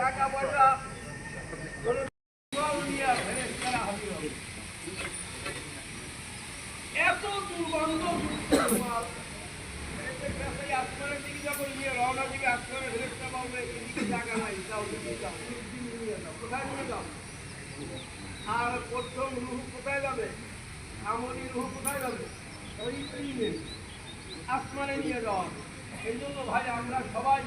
টাকা পয়সা কোনো নিয়ে ফেরেশতারা হাজির হবে। এত দুর্গন্ধ আসমানের দিকে যখন নিয়ে রওনা দিকে আসমানের ফেরেশতা বলবে এদিকে জায়গা নাই, যাও দিকে যাও, নিয়ে যাও, কোথায় নিয়ে যাও? আর প্রথম রুহ কোথায় যাবে? আমলি রুহ কোথায় যাবে? ওই আসমানে নিয়ে যাওয়া। এই জন্য ভাই আমরা সবাই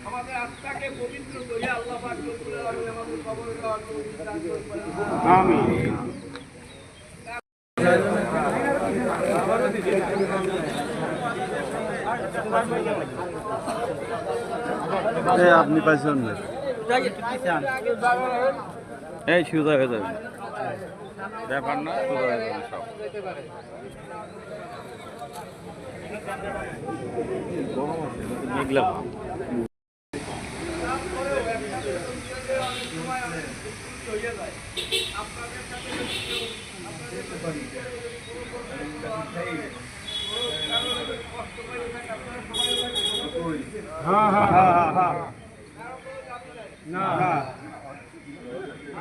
আমাদের আত্মাকে পবিত্র করি। আল্লাহ পাক রব্বুল আলামিন আমাদের কবরে দেওয়ার তৌফিক দান করুন। আমিন। আপনি পাইছেন না এই সুদা হয়ে যাবে ব্যাপার না, সুদা হয়ে যাবে সব। মেঘলা হ্যাঁ হ্যাঁ হ্যাঁ হ্যাঁ না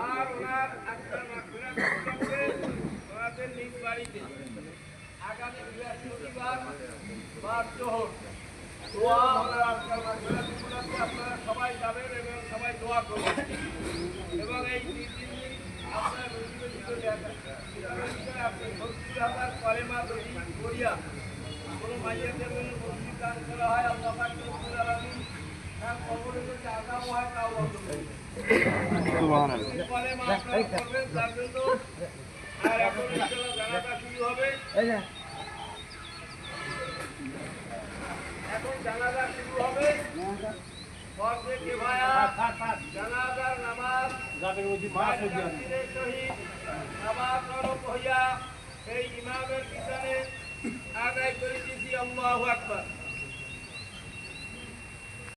আর ওনার আত্মার মাগফিরাত করতে ওনাদের নিজ বাড়িতে আগামী বৃহস্পতিবার 5 জোহর দোয়া ওনার আত্মার মাগফিরাত করতে আপনারা সবাই যাবেন এবং সবাই দোয়া করবেন। এবং এই 3 দিন আপনার আপনি 70,000 কলেমা করিয়া কোনো মাইয়াদের জন্য মসজিদ দান করা হয়, আল্লাহ পাক রব্বুল আলামিন তার কবরে যদি আযাব হয় তাও বন্ধ করবেন। সুবহানাল্লাহ। কলেমা আপনারা করবেন তার জন্য। আর এখন ইনশাআল্লাহ জানাজা শুরু হবে। এখন জানাজা শুরু হবে। ফরজে কিফায়া জানাজার নামাজ যাদের মধ্যে মাস হয়ে শহীদ নামাজ পড়িয়া এই ইমামের পিছনে আদায় করে দিয়েছি। আল্লাহু আকবার।